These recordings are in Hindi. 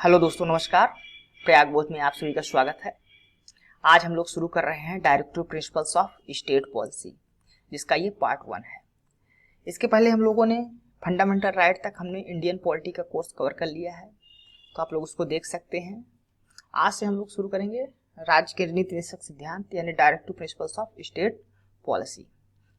हेलो दोस्तों, नमस्कार। प्रयाग बोध में आप सभी का स्वागत है। आज हम लोग शुरू कर रहे हैं directive principles of state policy, जिसका ये पार्ट 1 है। इसके पहले हम लोगों ने फंडामेंटल राइट तक हमने इंडियन पॉलिटी का कोर्स कवर कर लिया है, तो आप लोग उसको देख सकते हैं। आज से हम लोग शुरू करेंगे राज्य के नीति निर्देशक सिद्धांत यानी directive principles of state policy.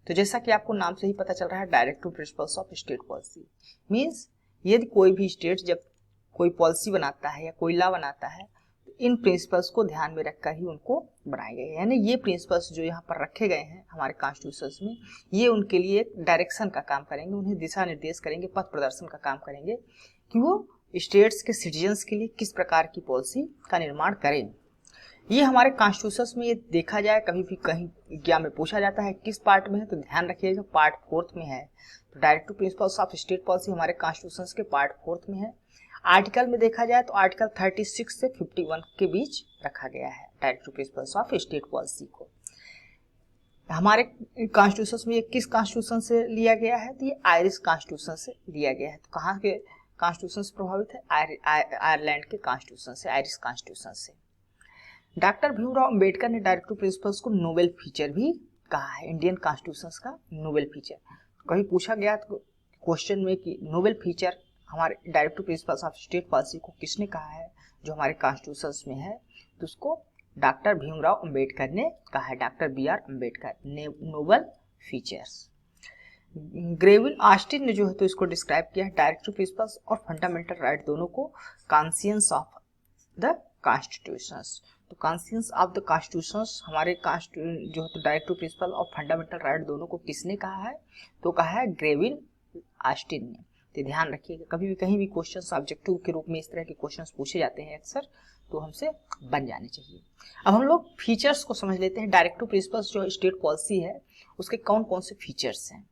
तो जैसा कि आपको नाम से ही पता चल रहा है, directive principles of state policy means यदि कोई भी स्टेट जब कोई पॉलिसी बनाता है या कोई लॉ बनाता है तो इन प्रिंसिपल्स को ध्यान में रखकर ही उनको बनाए गए, यानी ये प्रिंसिपल्स जो यहाँ पर रखे गए हैं हमारे कॉन्स्टिट्यूशन में, ये उनके लिए एक डायरेक्शन का काम करेंगे, उन्हें दिशा निर्देश करेंगे, पथ प्रदर्शन का काम करेंगे कि वो स्टेट्स के सिटीजन्स के लिए किस प्रकार की पॉलिसी का निर्माण करें। ये हमारे कॉन्स्टिट्यूशन में ये देखा जाए, कभी भी कहीं एग्जाम में पूछा जाता है किस पार्ट में है, तो ध्यान रखिएगा पार्ट 4 में है। तो directive principles of state policy हमारे कॉन्स्टिट्यूशन के पार्ट 4 में है। आर्टिकल में देखा जाए तो आर्टिकल 36 से 51 के बीच रखा गया है directive principles of state policy को। हमारे कॉन्स्टिट्यूशन में ये किस कॉन्स्टिट्यूशन से लिया गया है, तो ये आयरिश कॉन्स्टिट्यूशन से लिया गया है। तो कहाँ के कॉन्स्टिट्यूशन से प्रभावित है? आयरलैंड के कॉन्स्टिट्यूशन से, आयरिश कॉन्स्टिट्यूशन से। डॉक्टर भीमराव अंबेडकर ने डायरेक्टिव प्रिंसिपल्स को नोबेल फीचर भी कहा है, इंडियन कॉन्स्टिट्यूशन का नोबेल फीचर। कभी पूछा गया तो क्वेश्चन में कि नोबेल फीचर हमारे directive principles of state policy को किसने कहा है, जो हमारे कॉन्स्टिट्यूशन में है, तो उसको डॉक्टर भीमराव अंबेडकर ने कहा है, डॉक्टर BR अम्बेडकर ने नोबेल फीचर्स। ग्रेविन ऑस्टिन ने जो है तो इसको डिस्क्राइब किया है, डायरेक्टिव प्रिंसिपल्स और फंडामेंटल राइट दोनों को कॉन्शियस ऑफ द कॉन्स्टिट्यूशंस। तो कॉन्शियस ऑफ द कॉन्स्टिट्यूशंस हमारे जो है तो डायरेक्टिव प्रिंसिपल और फंडामेंटल राइट दोनों को किसने कहा है, तो कहा है ग्रेविन ऑस्टिन ने। तो ध्यान रखिएगा, कभी भी कहीं भी क्वेश्चन ऑब्जेक्टिव के रूप में इस तरह के क्वेश्चंस पूछे जाते हैं अक्सर, तो हमसे बन जाने चाहिए। अब हम लोग फीचर्स को समझ लेते हैं। डायरेक्टिव प्रिंसिपल्स जो स्टेट पॉलिसी है उसके कौन कौन से फीचर्स हैं।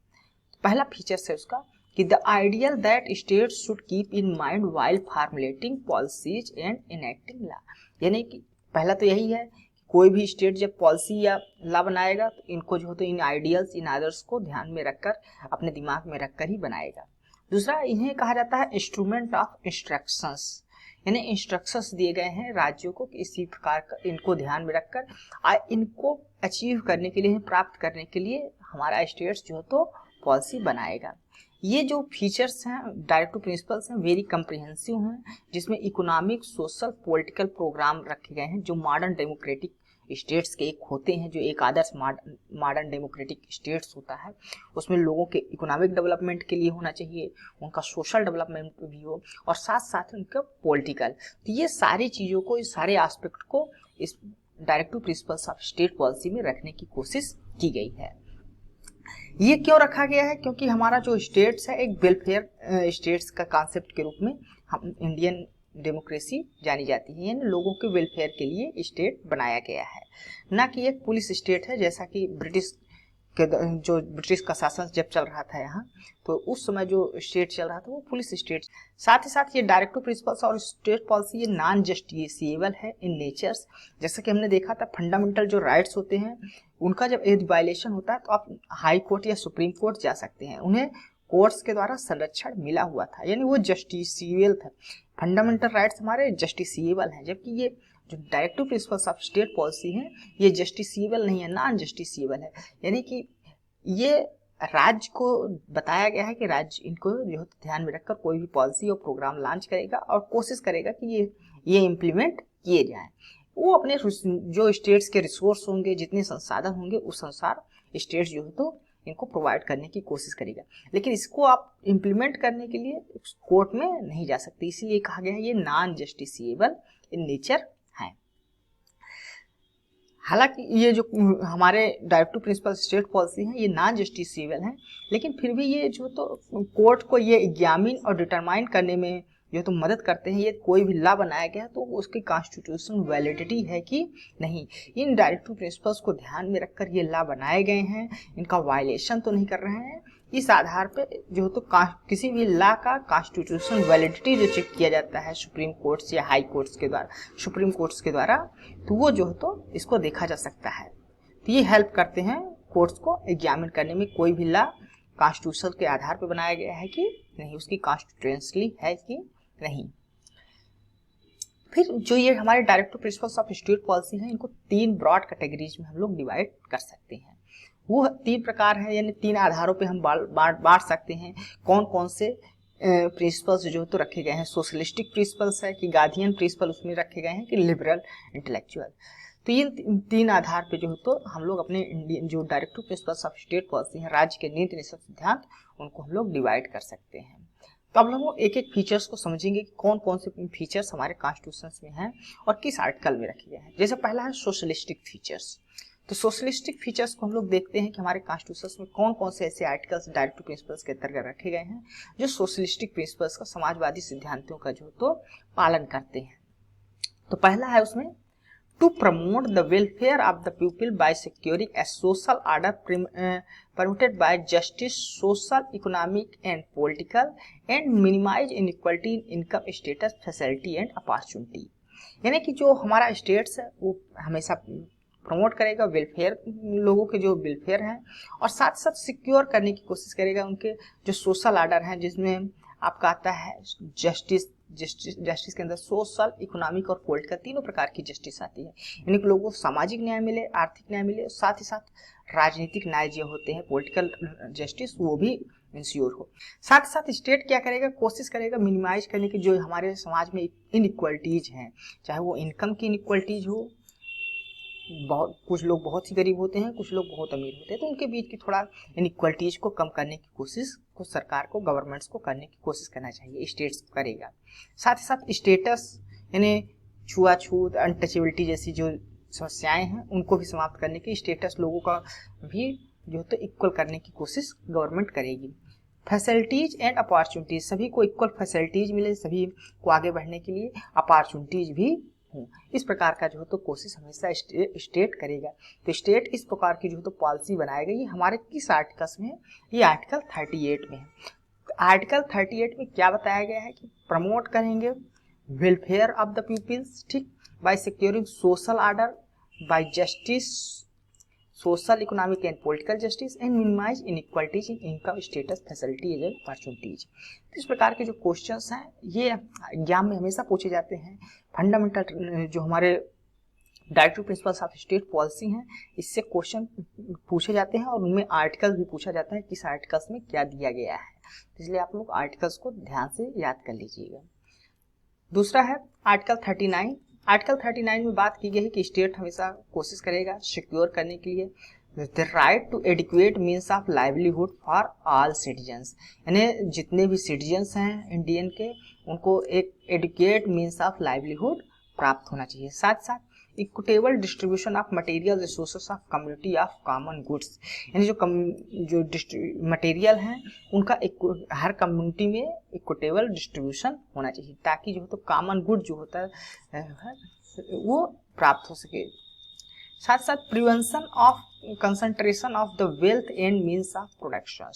पहला फीचर्स है उसका कि the ideal that states should keep in mind while formulating policies and enacting law, यानी कि पहला तो यही है कि कोई भी स्टेट जब पॉलिसी या लॉ बनाएगा तो इनको जो है तो इन आइडियल्स, इन आदर्श को ध्यान में रखकर, अपने दिमाग में रखकर ही बनाएगा। दूसरा, इन्हें कहा जाता है इंस्ट्रूमेंट ऑफ इंस्ट्रक्शंस, यानी इंस्ट्रक्शंस दिए गए हैं राज्यों को इसी प्रकार का, इनको ध्यान में रखकर इनको अचीव करने के लिए, प्राप्त करने के लिए हमारा स्टेट्स जो है तो पॉलिसी बनाएगा। ये जो फीचर्स हैं डायरेक्टिव प्रिंसिपल्स हैं वेरी कम्प्रिहेंसिव हैं, जिसमें इकोनॉमिक, सोशल, पॉलिटिकल प्रोग्राम रखे गए हैं जो मॉडर्न डेमोक्रेटिक स्टेट्स के एक होते हैं, जो एक आदर्श मॉडर्न डेमोक्रेटिक स्टेट्स होता है। उसमें लोगों के इकोनॉमिक डेवलपमेंट के लिए होना चाहिए, उनका सोशल डेवलपमेंट भी हो, और साथ साथ उनका पॉलिटिकल। तो ये सारी चीज़ों को, इस सारे एस्पेक्ट को इस directive principles of state policy में रखने की कोशिश की गई है। ये क्यों रखा गया है? क्योंकि हमारा जो स्टेट्स है एक वेलफेयर स्टेट्स का कॉन्सेप्ट के रूप में हम इंडियन डेमोक्रेसी जानी जाती है, यानी लोगों के वेलफेयर के लिए स्टेट बनाया गया है, ना कि एक पुलिस स्टेट है जैसा कि ब्रिटिश का शासन जब चल रहा था यहाँ, तो उस समय जो स्टेट चल रहा था वो पुलिस स्टेट। साथ ही साथ ये डायरेक्टिव प्रिंसिपल्स और स्टेट पॉलिसी ये नॉन जस्टिसिएबल है इन नेचर्स। जैसा कि हमने देखा था, फंडामेंटल जो राइट्स होते हैं उनका जब यदि वायलेशन होता है तो आप हाई कोर्ट या सुप्रीम कोर्ट जा सकते हैं, उन्हें कोर्ट्स के द्वारा संरक्षण मिला हुआ था, यानी वो जस्टिसिएबल था। फंडामेंटल राइट्स हमारे जस्टिसिएबल हैं, जबकि ये जो directive principles of state policy है ये जस्टिसिएबल नहीं है, नॉन जस्टिसिएबल है। यानी कि ये राज्य को बताया गया है कि राज्य इनको जो है ध्यान में रखकर कोई भी पॉलिसी और प्रोग्राम लॉन्च करेगा और कोशिश करेगा कि ये इम्प्लीमेंट किए जाएं। वो अपने जो स्टेट्स के रिसोर्स होंगे, जितने संसाधन होंगे, उस अनुसार स्टेट्स जो है तो इनको प्रोवाइड करने की कोशिश करेगा, लेकिन इसको आप इम्प्लीमेंट करने के लिए कोर्ट में नहीं जा सकते, इसीलिए कहा गया है ये नॉन जस्टिसिएबल इन नेचर है। हालांकि ये जो हमारे डायरेक्टिव प्रिंसिपल स्टेट पॉलिसी है ये नॉन जस्टिसिएबल है, लेकिन फिर भी ये जो तो कोर्ट को ये एग्जामिन और डिटरमाइन करने में जो तो मदद करते हैं, ये कोई भी लॉ बनाया गया तो उसकी कॉन्स्टिट्यूशन वैलिडिटी है कि नहीं। इन डायरेक्टिव प्रिंसिपल्स को ध्यान में रखकर ये लॉ बनाए गए हैं, इनका वायलेशन तो नहीं कर रहे हैं। इस आधार पे जो तो किसी भी लॉ का कॉन्स्टिट्यूशन वैलिडिटी जो चेक किया जाता है सुप्रीम कोर्ट्स या हाई कोर्ट्स के द्वारा, सुप्रीम कोर्ट्स के द्वारा, तो वो जो है तो इसको देखा जा सकता है। तो ये हेल्प करते हैं कोर्ट्स को एग्जामिन करने में, कोई भी लॉ कॉन्स्टिट्यूशन के आधार पर बनाया गया है कि नहीं, उसकी कॉन्स्टिट्यूशनली है कि नहीं। फिर जो ये हमारे directive principles of state policy है, इनको 3 ब्रॉड कैटेगरीज में हम लोग डिवाइड कर सकते हैं। वो 3 प्रकार है, यानी 3 आधारों पे हम बांट सकते हैं कौन कौन से प्रिंसिपल्स जो तो रखे गए हैं। सोशलिस्टिक प्रिंसिपल्स है कि गार्डियन प्रिंसिपल उसमें रखे गए हैं कि लिबरल इंटेलेक्चुअल। तो ये 3 आधार पे जो है तो हम लोग अपने इंडियन जो directive principles of state policy है, राज्य के नीति निषेध सिद्धांत, उनको हम लोग डिवाइड कर सकते हैं। तो अब हम एक एक फीचर्स को समझेंगे कि कौन कौन से फीचर्स हमारे कॉन्स्टिट्यूशन में हैं और किस आर्टिकल में रखे गए हैं। जैसे पहला है सोशलिस्टिक फीचर्स। तो सोशलिस्टिक फीचर्स को हम लोग देखते हैं कि हमारे कॉन्स्टिट्यूशन में कौन कौन से ऐसे आर्टिकल्स डायरेक्टिव प्रिंसिपल्स के अंतर्गत रखे गए हैं जो सोशलिस्टिक प्रिंसिपल्स का, समाजवादी सिद्धांतों का जो तो पालन करते हैं। तो पहला है उसमें to promote the welfare of the people by securing a social order permitted by justice, social, economic and political and minimize inequality in income, status, facility and opportunity। यानी कि जो हमारा स्टेट्स है वो हमेशा प्रमोट करेगा वेलफेयर, लोगों के जो वेलफेयर हैं, और साथ साथ सिक्योर करने की कोशिश करेगा उनके जो सोशल ऑर्डर हैं, जिसमें आपका आता है जस्टिस के अंदर सोशल, इकोनॉमिक और पॉलिटिकल तीनों प्रकार की जस्टिस आती है। यानी कि लोगों को सामाजिक न्याय मिले, आर्थिक न्याय मिले, साथ ही साथ राजनीतिक न्याय जो होते हैं, पॉलिटिकल जस्टिस, वो भी इंश्योर हो। साथ ही साथ स्टेट क्या करेगा, कोशिश करेगा मिनिमाइज करने की जो हमारे समाज में इनइक्वलिटीज हैं, चाहे वो इनकम की इनइक्वलिटीज हो, बहुत कुछ लोग बहुत ही गरीब होते हैं, कुछ लोग बहुत अमीर होते हैं, तो उनके बीच की थोड़ा इनइक्वलिटीज को कम करने की कोशिश को सरकार को, गवर्नमेंट्स को करने की कोशिश करना चाहिए, स्टेट्स करेगा। साथ ही साथ स्टेटस यानी छुआछूत, अनटचेबिलिटी जैसी जो समस्याएं हैं उनको भी समाप्त करने की, स्टेटस लोगों का भी जो तो इक्वल करने की कोशिश गवर्नमेंट करेगी। फैसिलिटीज एंड अपॉर्चुनिटीज, सभी को इक्वल फैसिलिटीज मिले, सभी को आगे बढ़ने के लिए अपॉर्चुनिटीज भी हो, इस प्रकार का जो तो कोशिश हमेशा स्टेट करेगा। तो स्टेट इस प्रकार की जो तो पॉलिसी बनाएगा। ये हमारे किस आर्टिकल्स में है, ये आर्टिकल 38 में है। तो आर्टिकल 38 में क्या बताया गया है कि प्रमोट करेंगे वेलफेयर ऑफ द पीपल्स, ठीक, by securing social order, by justice, social, economic and political justice and minimise inequalities in income, status, facilities and opportunities. इस प्रकार के जो क्वेश्चंस हैं ये एग्जाम में हमेशा पूछे जाते हैं। फंडामेंटल जो हमारे directive principles of state policy हैं, इससे क्वेश्चन पूछे जाते हैं और उनमें आर्टिकल भी पूछा जाता है किस आर्टिकल्स में क्या दिया गया है, इसलिए आप लोग आर्टिकल्स को ध्यान से याद कर लीजिएगा। दूसरा है आर्टिकल 39। आर्टिकल 39 में बात की गई है कि स्टेट हमेशा कोशिश करेगा सिक्योर करने के लिए the right to adequate means of livelihood for all citizens, यानी जितने भी सिटीजन्स हैं इंडियन के, उनको एक एडुकेट मीन्स ऑफ लाइवलीहुड प्राप्त होना चाहिए। साथ साथ equitable distribution of material resources of community of common goods, यानी जो मटेरियल हैं उनका हर कम्युनिटी में इक्विटेबल डिस्ट्रीब्यूशन होना चाहिए, ताकि जो तो कॉमन गुड जो होता है वो प्राप्त हो सके। साथ साथ prevention of concentration of the wealth and means of production,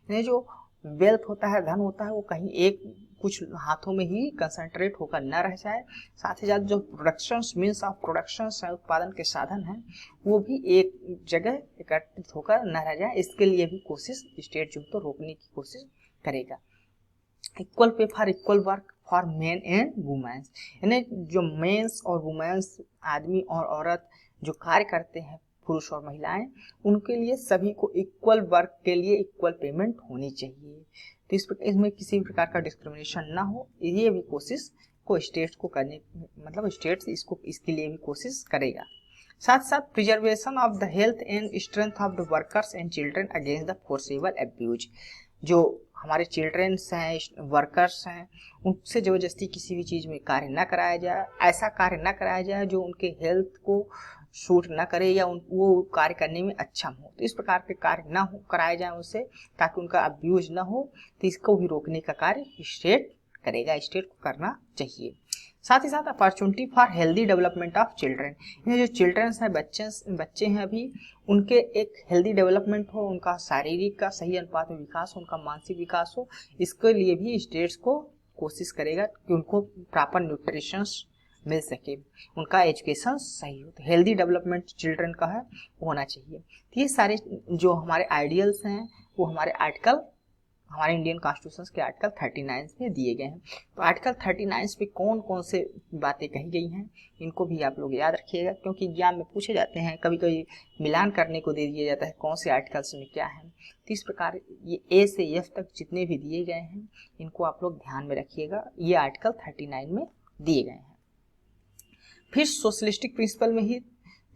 यानी जो वेल्थ होता है, धन होता है, वो कहीं एक कुछ हाथों में ही कंसंट्रेट होकर न रह जाए। साथ ही साथ जो प्रोडक्शंस मीन्स ऑफ प्रोडक्शंस है, उत्पादन के साधन हैं, वो भी एक जगह एकत्रित होकर न रह जाए, इसके लिए भी कोशिश स्टेट जो तो रोकने की कोशिश करेगा। Equal pay for equal work for men and womens, यानी जो मेंस और वुमेन्स, आदमी और औरत जो कार्य करते हैं, पुरुष और महिलाएं, उनके लिए सभी को इक्वल वर्क के लिए इक्वल पेमेंट होनी चाहिए। तो इसमें किसी भी प्रकार का डिस्क्रिमिनेशन ना हो, ये भी कोशिश को स्टेट को करने, मतलब स्टेट इसके लिए भी कोशिश करेगा। साथ साथ preservation of the health and strength of the workers and children against the forcible abuse, जो हमारे चिल्ड्रंस हैं, वर्कर्स हैं, उनसे जबरदस्ती किसी भी चीज़ में कार्य न कराया जाए, ऐसा कार्य न कराया जाए जो उनके हेल्थ को शूट ना करे या वो कार्य करने में अच्छा हो। तो इस प्रकार के कार्य ना हो कराए जाए उससे, ताकि उनका अब्यूज ना हो, तो इसको भी रोकने का कार्य स्टेट करेगा, स्टेट को करना चाहिए। साथ ही साथ opportunity for healthy development of children, ये जो चिल्ड्रंस हैं, बच्चे हैं अभी, उनके एक हेल्दी डेवलपमेंट हो, उनका शारीरिक का सही अनुपात में विकास हो, उनका मानसिक विकास हो, इसके लिए भी स्टेट्स को कोशिश करेगा कि उनको प्रॉपर न्यूट्रिशन मिल सके, उनका एजुकेशन सही हो। तो हेल्दी डेवलपमेंट चिल्ड्रन का है वो होना चाहिए। तो ये सारे जो हमारे आइडियल्स हैं वो हमारे आर्टिकल हमारे इंडियन कॉन्स्टिट्यूशन के आर्टिकल 39 में दिए गए हैं। तो आर्टिकल 39 पे कौन कौन से बातें कही गई हैं इनको भी आप लोग याद रखिएगा, क्योंकि एग्जाम में पूछे जाते हैं, कभी कभी मिलान करने को दे दिया जाता है कौन से आर्टिकल्स में क्या है। तो इस प्रकार ये ए से एफ तक जितने भी दिए गए हैं इनको आप लोग ध्यान में रखिएगा, ये आर्टिकल 39 में दिए गए हैं। फिर सोशलिस्टिक प्रिंसिपल में ही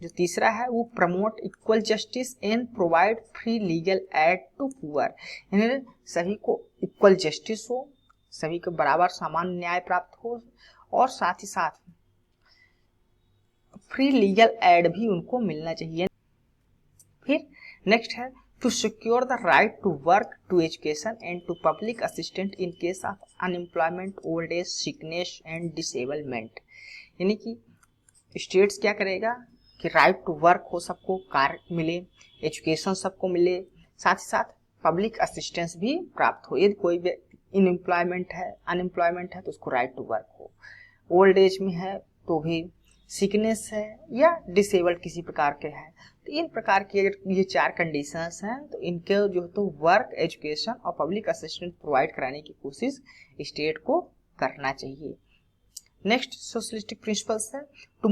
जो तीसरा है वो promote equal justice and provide free legal aid to poor, यानी सभी को इक्वल जस्टिस हो, सभी को बराबर समान न्याय प्राप्त हो और साथ ही साथ फ्री लीगल एड भी उनको मिलना चाहिए। फिर नेक्स्ट है to secure the right to work, to education and to public assistant in case of unemployment, old age, sickness and disablement, यानी कि स्टेट्स क्या करेगा कि राइट टू वर्क हो, सबको कार्य मिले, एजुकेशन सबको मिले, साथ ही साथ पब्लिक असिस्टेंस भी प्राप्त हो। यदि कोई अनएम्प्लॉयमेंट है तो उसको राइट टू वर्क हो, ओल्ड एज में है तो भी, सिकनेस है या डिसेबल्ड किसी प्रकार के है, तो इन प्रकार की अगर ये 4 कंडीशंस हैं तो इनके जो तो वर्क, एजुकेशन और पब्लिक असिस्टेंस प्रोवाइड कराने की कोशिश स्टेट को करना चाहिए। नेक्स्ट सोशलिस्टिक प्रिंसिपल्स है to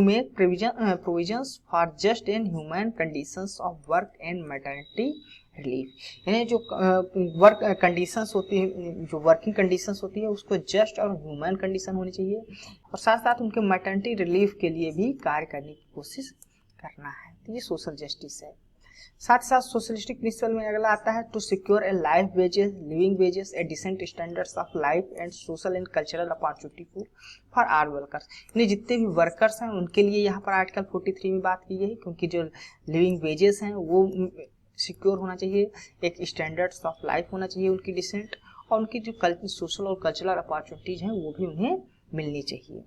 make provisions for just and human conditions of work and maternity relief, यानी जो वर्क कंडीशंस होती है, जो वर्किंग कंडीशंस होती है उसको जस्ट और ह्यूमन कंडीशन होनी चाहिए और साथ साथ उनके मैटरनिटी रिलीफ के लिए भी कार्य करने की कोशिश करना है। तो ये सोशल जस्टिस है। साथ ही साथ सोशलिस्टिक प्रिंसिपल में अगला आता है to secure a life wages, living wages, a decent standards of life and social and cultural opportunity for our workers, यानी जितने भी वर्कर्स हैं उनके लिए यहाँ पर आर्टिकल 43 में बात की गई है, क्योंकि जो लिविंग वेजेस हैं वो सिक्योर होना चाहिए, एक स्टैंडर्ड्स ऑफ लाइफ होना चाहिए उनकी डिसेंट, और उनकी जो सोशल और कल्चरल अपॉर्चुनिटीज हैं वो भी उन्हें मिलनी चाहिए।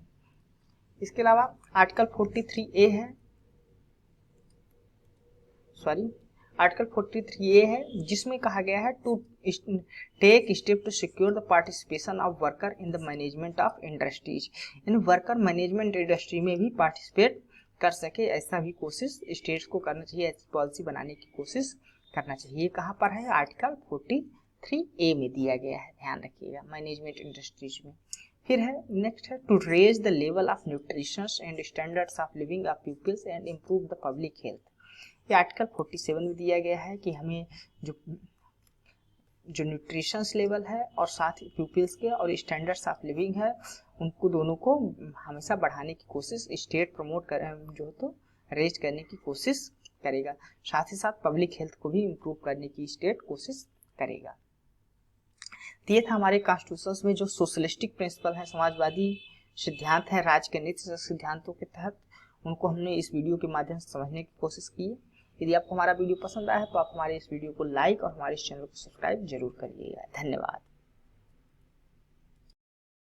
इसके अलावा आर्टिकल 43A है, आर्टिकल 43A है जिसमें कहा गया है to take step to secure the participation of worker in the management of industries, यानी वर्कर मैनेजमेंट इंडस्ट्री में भी पार्टिसिपेट कर सके, ऐसा भी कोशिश स्टेट्स को करना चाहिए, ऐसी पॉलिसी बनाने की कोशिश करना चाहिए। कहाँ पर है? आर्टिकल 43A में दिया गया है, ध्यान रखिएगा, मैनेजमेंट इंडस्ट्रीज में। फिर है नेक्स्ट है to raise the level of nutrition and standards of living of peoples and improve the public health, ये आर्टिकल 47 में दिया गया है कि हमें जो न्यूट्रिशंस लेवल है और साथ ही पीपल्स के और स्टैंडर्ड्स ऑफ लिविंग है उनको दोनों को हमेशा बढ़ाने की कोशिश स्टेट प्रमोट कर जो तो रेज करने की कोशिश करेगा, साथ ही साथ पब्लिक हेल्थ को भी इम्प्रूव करने की स्टेट कोशिश करेगा। तो ये था हमारे कॉन्स्टिट्यूशन में जो सोशलिस्टिक प्रिंसिपल है, समाजवादी सिद्धांत है राज्य के नीति सिद्धांतों के तहत, उनको हमने इस वीडियो के माध्यम से समझने की कोशिश की है। यदि आपको हमारा वीडियो पसंद आया है तो आप हमारे इस वीडियो को लाइक और हमारे इस चैनल को सब्सक्राइब जरूर करिएगा। धन्यवाद।